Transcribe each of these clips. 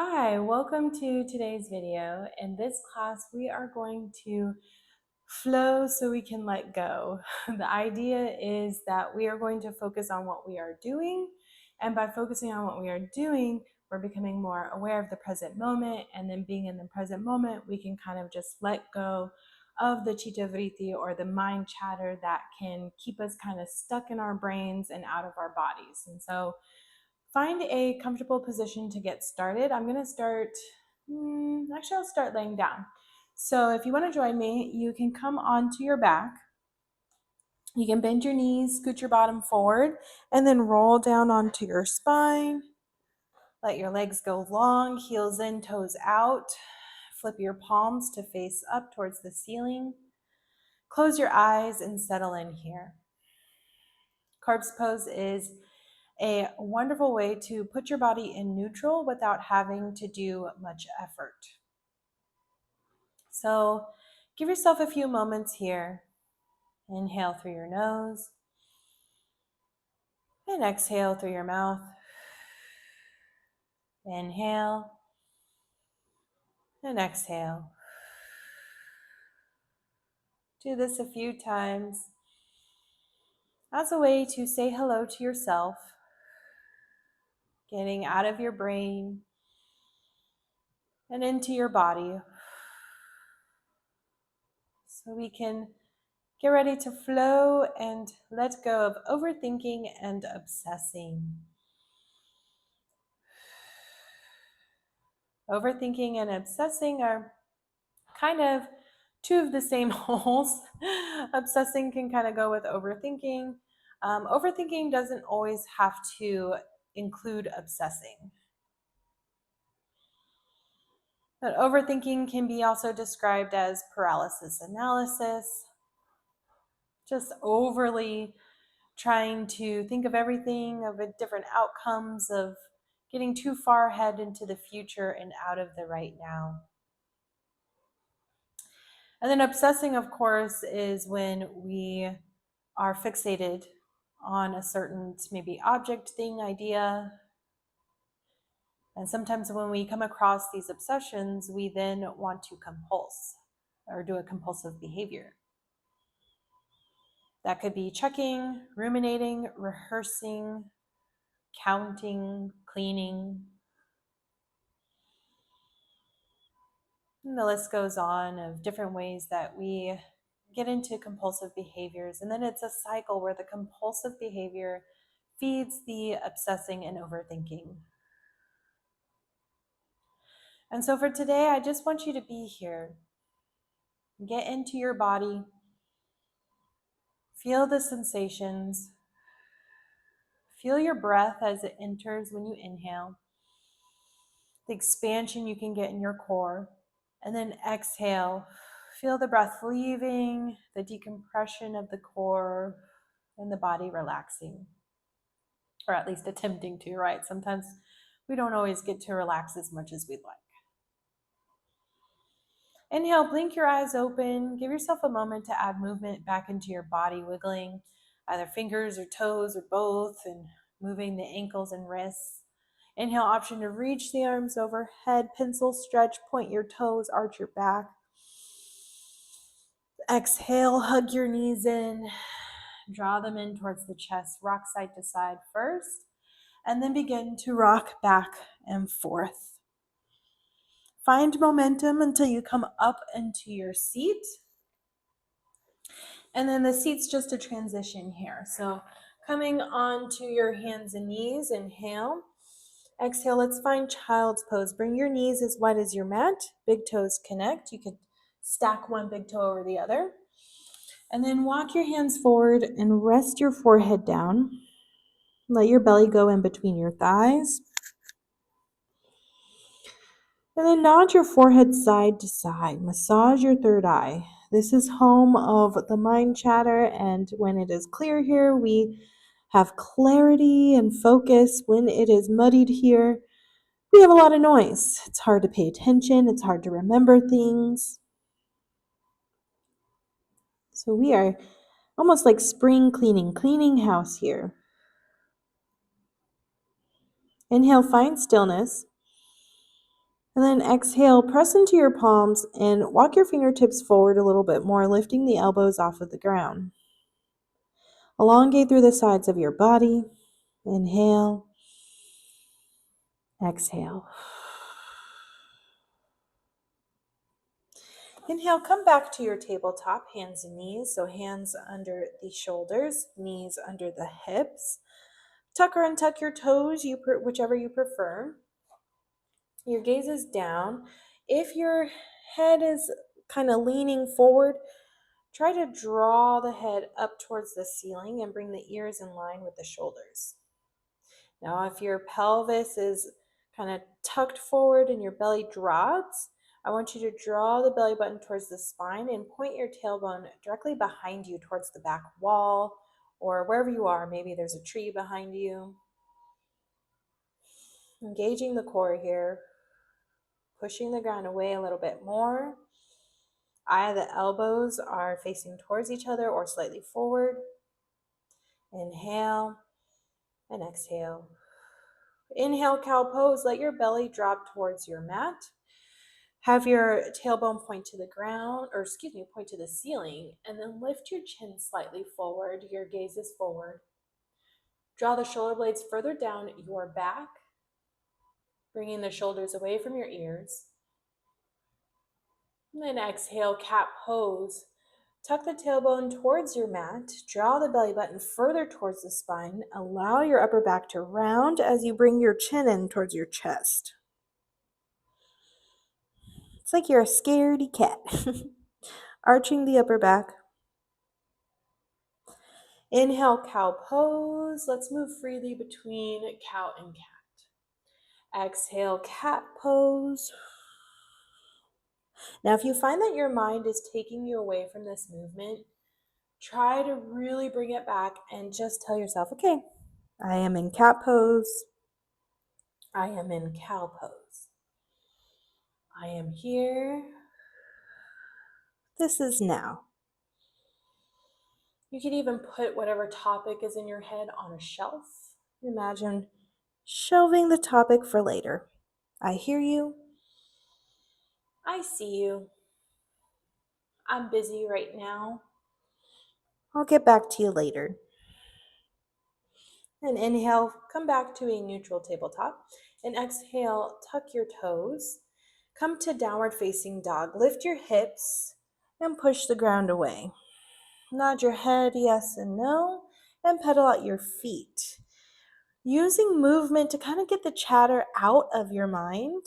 Hi, welcome to today's video. In this class, we are going to flow so we can let go. The idea is that we are going to focus on what we are doing, and by focusing on what we are doing, we're becoming more aware of the present moment, and then being in the present moment, we can kind of just let go of the chitta vritti or the mind chatter that can keep us kind of stuck in our brains and out of our bodies. And so find a comfortable position to get started. I'm going to start, actually, I'll start laying down. So if you want to join me, you can come onto your back. You can bend your knees, scoot your bottom forward, and then roll down onto your spine. Let your legs go long, heels in, toes out. Flip your palms to face up towards the ceiling. Close your eyes and settle in here. Corpse pose is a wonderful way to put your body in neutral without having to do much effort. So give yourself a few moments here. Inhale through your nose and exhale through your mouth. Inhale and exhale. Do this a few times as a way to say hello to yourself, getting out of your brain and into your body, so we can get ready to flow and let go of overthinking and obsessing. Overthinking and obsessing are kind of two of the same holes. Obsessing can kind of go with overthinking. Overthinking doesn't always have to include obsessing. But overthinking can be also described as paralysis analysis, just overly trying to think of everything, of different outcomes, of getting too far ahead into the future and out of the right now. And then obsessing, of course, is when we are fixated on a certain maybe object, thing, idea. And sometimes when we come across these obsessions, we then want to compulse or do a compulsive behavior. That could be checking, ruminating, rehearsing, counting, cleaning. And the list goes on of different ways that we get into compulsive behaviors. And then it's a cycle where the compulsive behavior feeds the obsessing and overthinking. And so for today, I just want you to be here. Get into your body. Feel the sensations. Feel your breath as it enters when you inhale. The expansion you can get in your core. And then exhale. Feel the breath leaving, the decompression of the core, and the body relaxing. Or at least attempting to, right? Sometimes we don't always get to relax as much as we'd like. Inhale, blink your eyes open. Give yourself a moment to add movement back into your body, wiggling either fingers or toes or both, and moving the ankles and wrists. Inhale, option to reach the arms overhead, pencil stretch, point your toes, arch your back. Exhale, hug your knees in, draw them in towards the chest, rock side to side first, and then begin to rock back and forth. Find momentum until you come up into your seat. And then the seat's just a transition here. So coming onto your hands and knees, inhale. Exhale, let's find child's pose. Bring your knees as wide as your mat. Big toes connect. You could stack one big toe over the other. And then walk your hands forward and rest your forehead down. Let your belly go in between your thighs. And then nod your forehead side to side. Massage your third eye. This is home of the mind chatter, and when it is clear here, we have clarity and focus. When it is muddied here, we have a lot of noise. It's hard to pay attention. It's hard to remember things. So we are almost like spring cleaning house here. Inhale, find stillness. And then exhale, press into your palms and walk your fingertips forward a little bit more, lifting the elbows off of the ground. Elongate through the sides of your body. Inhale, exhale. Inhale, come back to your tabletop, hands and knees. So hands under the shoulders, knees under the hips. Tuck or untuck your toes, whichever you prefer. Your gaze is down. If your head is kind of leaning forward, try to draw the head up towards the ceiling and bring the ears in line with the shoulders. Now, if your pelvis is kind of tucked forward and your belly drops, I want you to draw the belly button towards the spine and point your tailbone directly behind you towards the back wall or wherever you are. Maybe there's a tree behind you. Engaging the core here, pushing the ground away a little bit more. The elbows are facing towards each other or slightly forward. Inhale and exhale. Inhale, cow pose. Let your belly drop towards your mat. Have your tailbone point to the ground, point to the ceiling, and then lift your chin slightly forward. Your gaze is forward. Draw the shoulder blades further down your back, bringing the shoulders away from your ears. And then exhale, cat pose. Tuck the tailbone towards your mat. Draw the belly button further towards the spine. Allow your upper back to round as you bring your chin in towards your chest. It's like you're a scaredy cat. Arching the upper back. Inhale, cow pose. Let's move freely between cow and cat. Exhale, cat pose. Now, if you find that your mind is taking you away from this movement, try to really bring it back and just tell yourself, okay, I am in cat pose. I am in cow pose. I am here. This is now. You could even put whatever topic is in your head on a shelf. Imagine shelving the topic for later. I hear you. I see you. I'm busy right now. I'll get back to you later. And inhale, come back to a neutral tabletop. And exhale, tuck your toes. Come to downward facing dog. Lift your hips and push the ground away. Nod your head yes and no, and pedal out your feet. Using movement to kind of get the chatter out of your mind.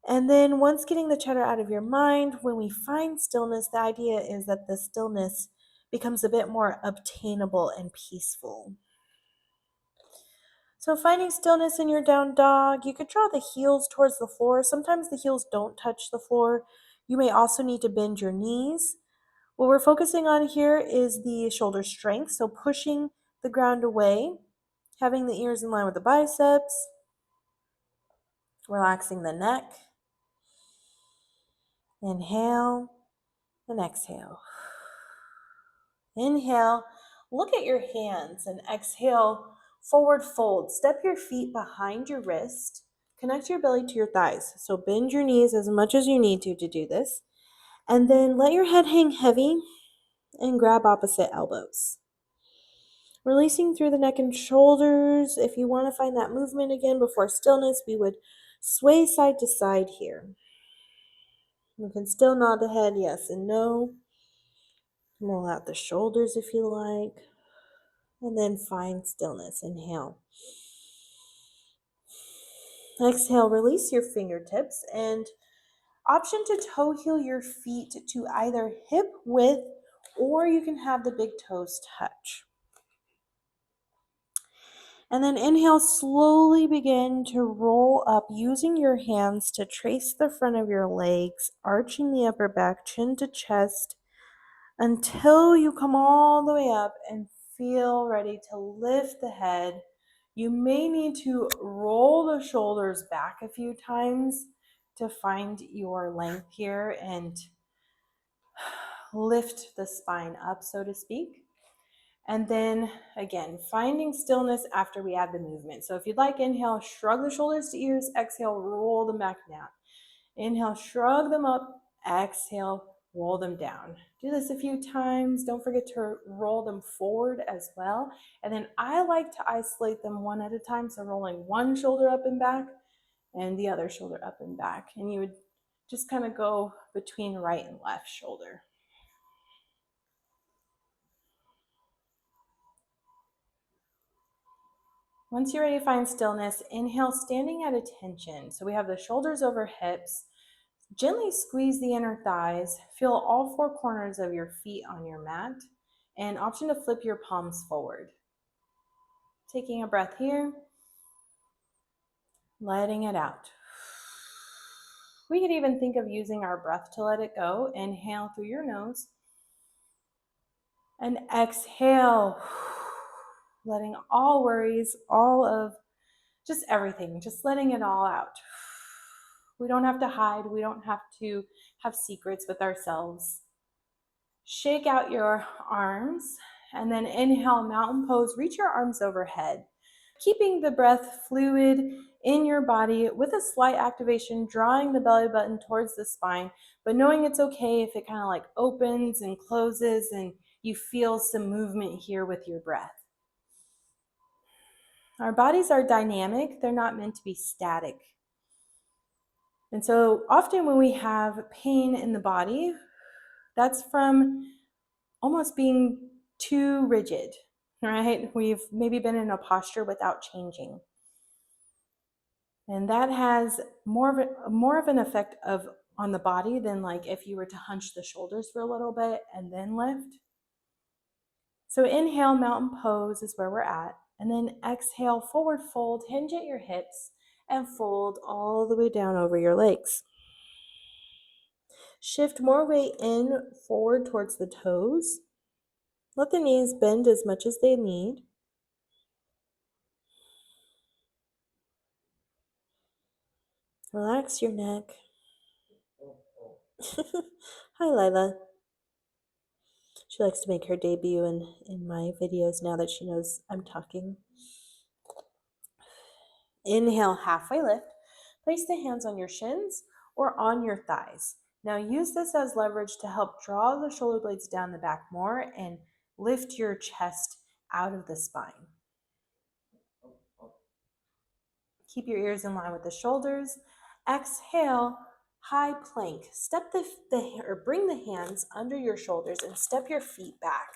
And then once getting the chatter out of your mind, when we find stillness, the idea is that the stillness becomes a bit more obtainable and peaceful. So finding stillness in your down dog, you could draw the heels towards the floor. Sometimes the heels don't touch the floor. You may also need to bend your knees. What we're focusing on here is the shoulder strength, so pushing the ground away, having the ears in line with the biceps, relaxing the neck. Inhale and exhale. Inhale, look at your hands, and exhale, forward fold. Step your feet behind your wrist. Connect your belly to your thighs. So bend your knees as much as you need to do this. And then let your head hang heavy and grab opposite elbows. Releasing through the neck and shoulders. If you want to find that movement again before stillness, we would sway side to side here. You can still nod the head yes and no. Roll out the shoulders if you like. And then find stillness. Inhale. Exhale, release your fingertips and option to toe heel your feet to either hip width or you can have the big toes touch. And then inhale, slowly begin to roll up using your hands to trace the front of your legs, arching the upper back, chin to chest, until you come all the way up and feel ready to lift the head. You may need to roll the shoulders back a few times to find your length here and lift the spine up, so to speak. And then again, finding stillness after we add the movement. So if you'd like, inhale, shrug the shoulders to ears, exhale, roll them back down. Inhale, shrug them up, exhale, roll them down. Do this a few times. Don't forget to roll them forward as well. And then I like to isolate them one at a time. So rolling one shoulder up and back and the other shoulder up and back. And you would just kind of go between right and left shoulder. Once you're ready to find stillness, inhale, standing at attention. So we have the shoulders over hips. Gently squeeze the inner thighs. Feel all four corners of your feet on your mat. And option to flip your palms forward. Taking a breath here. Letting it out. We could even think of using our breath to let it go. Inhale through your nose. And exhale. Letting all worries, all of just everything, just letting it all out. We don't have to hide. We don't have to have secrets with ourselves. Shake out your arms and then inhale, mountain pose. Reach your arms overhead. Keeping the breath fluid in your body with a slight activation, drawing the belly button towards the spine, but knowing it's okay if it kind of like opens and closes and you feel some movement here with your breath. Our bodies are dynamic. They're not meant to be static. And so often when we have pain in the body, that's from almost being too rigid, right? We've maybe been in a posture without changing. And that has more of an effect on the body than like if you were to hunch the shoulders for a little bit and then lift. So inhale, mountain pose is where we're at. And then exhale, forward fold, hinge at your hips, and fold all the way down over your legs. Shift more weight in forward towards the toes. Let the knees bend as much as they need. Relax your neck. Hi, Lila. She likes to make her debut in my videos now that she knows I'm talking. Inhale, halfway lift. Place the hands on your shins or on your thighs. Now use this as leverage to help draw the shoulder blades down the back more and lift your chest out of the spine. Keep your ears in line with the shoulders. Exhale, high plank. Bring the hands under your shoulders and step your feet back.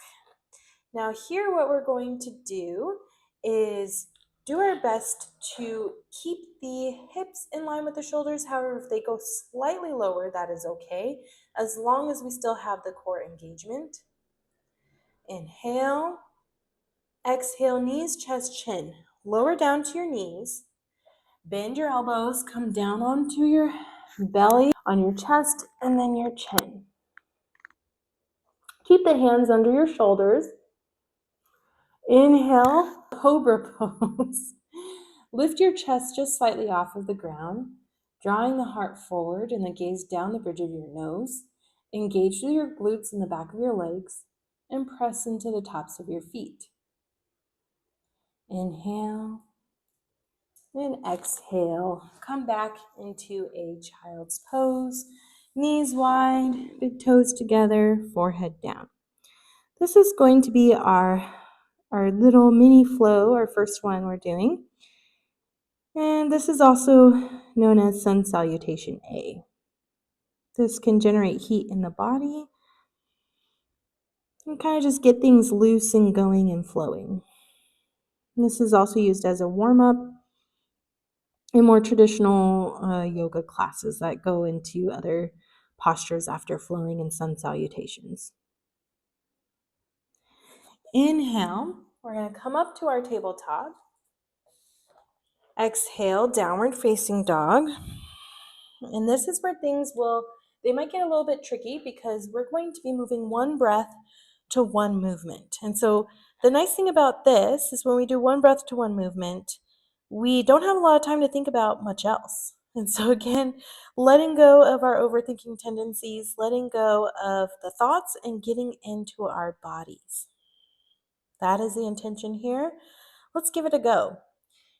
Now here what we're going to do is do our best to keep the hips in line with the shoulders. However, if they go slightly lower, that is okay, as long as we still have the core engagement. Inhale, exhale, knees, chest, chin. Lower down to your knees. Bend your elbows, come down onto your belly, on your chest, and then your chin. Keep the hands under your shoulders. Inhale, cobra pose. Lift your chest just slightly off of the ground, drawing the heart forward and the gaze down the bridge of your nose. Engage through your glutes and the back of your legs, and press into the tops of your feet. Inhale, and exhale. Come back into a child's pose. Knees wide, big toes together, forehead down. This is going to be our little mini flow, our first one we're doing. And this is also known as Sun Salutation A. This can generate heat in the body and kind of just get things loose and going and flowing. And this is also used as a warm-up in more traditional yoga classes that go into other postures after flowing in sun salutations. Inhale, we're going to come up to our tabletop. Exhale, downward facing dog. And this is where they might get a little bit tricky because we're going to be moving one breath to one movement. And so the nice thing about this is when we do one breath to one movement, we don't have a lot of time to think about much else. And so again, letting go of our overthinking tendencies, letting go of the thoughts, and getting into our bodies. That is the intention here. Let's give it a go.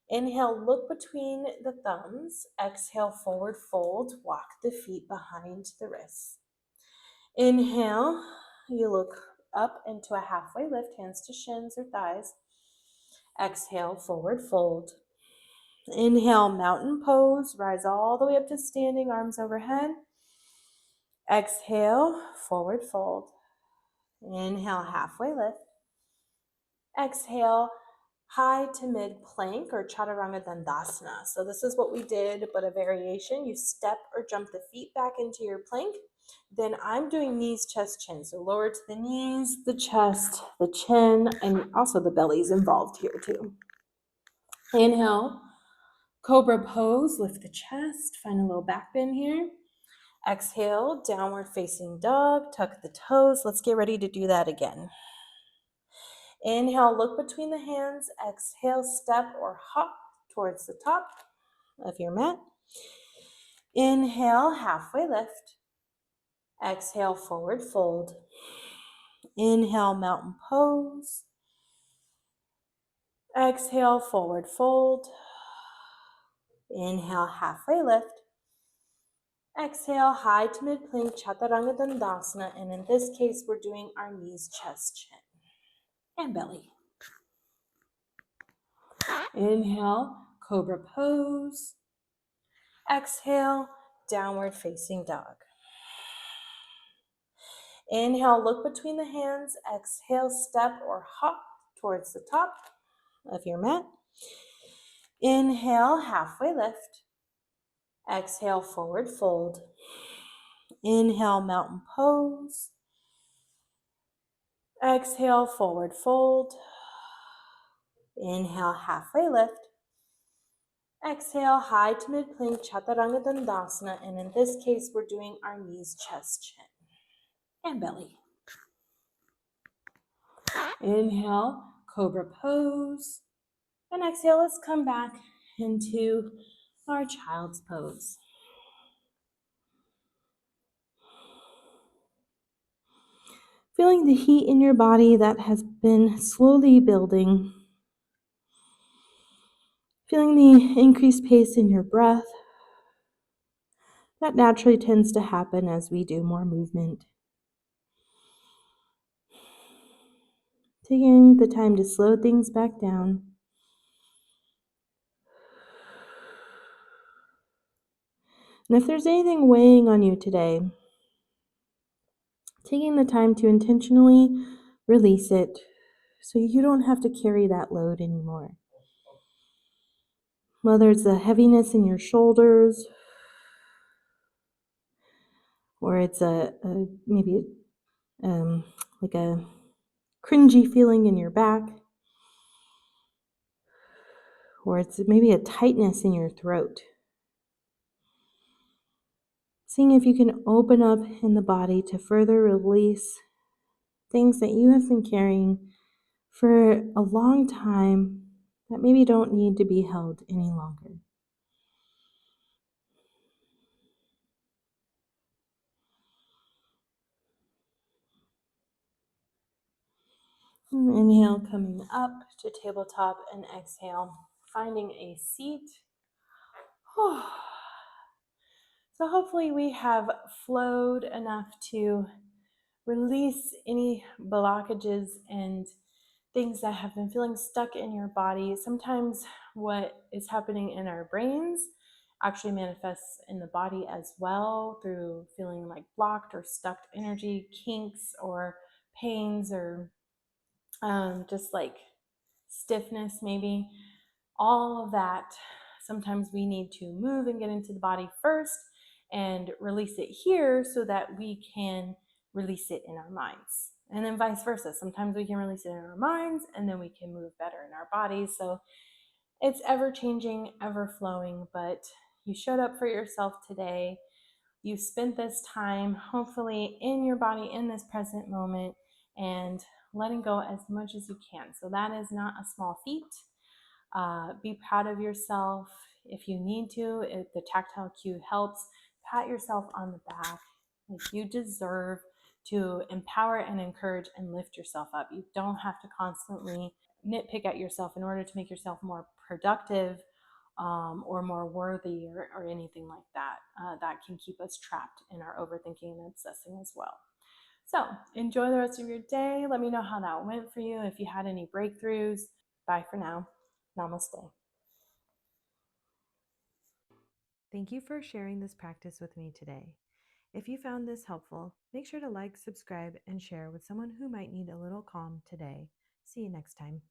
Inhale, look between the thumbs. Exhale, forward fold. Walk the feet behind the wrists. Inhale, you look up into a halfway lift, hands to shins or thighs. Exhale, forward fold. Inhale, mountain pose. Rise all the way up to standing, arms overhead. Exhale, forward fold. Inhale, halfway lift. Exhale, high to mid plank or chaturanga dandasana. So this is what we did, but a variation. You step or jump the feet back into your plank. Then I'm doing knees, chest, chin. So lower to the knees, the chest, the chin, and also the belly's involved here too. Inhale, cobra pose, lift the chest, find a little back bend here. Exhale, downward facing dog, tuck the toes. Let's get ready to do that again. Inhale, look between the hands. Exhale, step or hop towards the top of your mat. Inhale, halfway lift. Exhale, forward fold. Inhale, mountain pose. Exhale, forward fold. Inhale, halfway lift. Exhale, high to mid plank, chaturanga dandasana. And in this case, we're doing our knees, chest, chin, and belly. Inhale, cobra pose. Exhale, downward facing dog. Inhale, look between the hands. Exhale, step or hop towards the top of your mat. Inhale, halfway lift. Exhale, forward fold. Inhale, mountain pose. Exhale, forward fold. Inhale, halfway lift. Exhale, high to mid plank, chaturanga dandasana. And in this case, we're doing our knees, chest, chin, and belly. Inhale, cobra pose. And exhale, let's come back into our child's pose. Feeling the heat in your body that has been slowly building. Feeling the increased pace in your breath. That naturally tends to happen as we do more movement. Taking the time to slow things back down. And if there's anything weighing on you today, taking the time to intentionally release it so you don't have to carry that load anymore. Whether it's the heaviness in your shoulders, or it's maybe like a cringy feeling in your back, or it's maybe a tightness in your throat. Seeing if you can open up in the body to further release things that you have been carrying for a long time that maybe don't need to be held any longer. Inhale, coming up to tabletop, and exhale, finding a seat. So hopefully we have flowed enough to release any blockages and things that have been feeling stuck in your body. Sometimes what is happening in our brains actually manifests in the body as well through feeling like blocked or stuck energy, kinks or pains or just like stiffness maybe. All of that, sometimes we need to move and get into the body first and release it here so that we can release it in our minds. And then vice versa. Sometimes we can release it in our minds and then we can move better in our bodies. So it's ever changing, ever flowing, but you showed up for yourself today. You spent this time hopefully in your body in this present moment and letting go as much as you can. So that is not a small feat. Be proud of yourself. If you need to, if the tactile cue helps, pat yourself on the back. Like you deserve to empower and encourage and lift yourself up. You don't have to constantly nitpick at yourself in order to make yourself more productive, or more worthy, or anything like that. That can keep us trapped in our overthinking and obsessing as well. So enjoy the rest of your day. Let me know how that went for you. If you had any breakthroughs. Bye for now. Namaste. Thank you for sharing this practice with me today. If you found this helpful, make sure to like, subscribe, and share with someone who might need a little calm today. See you next time.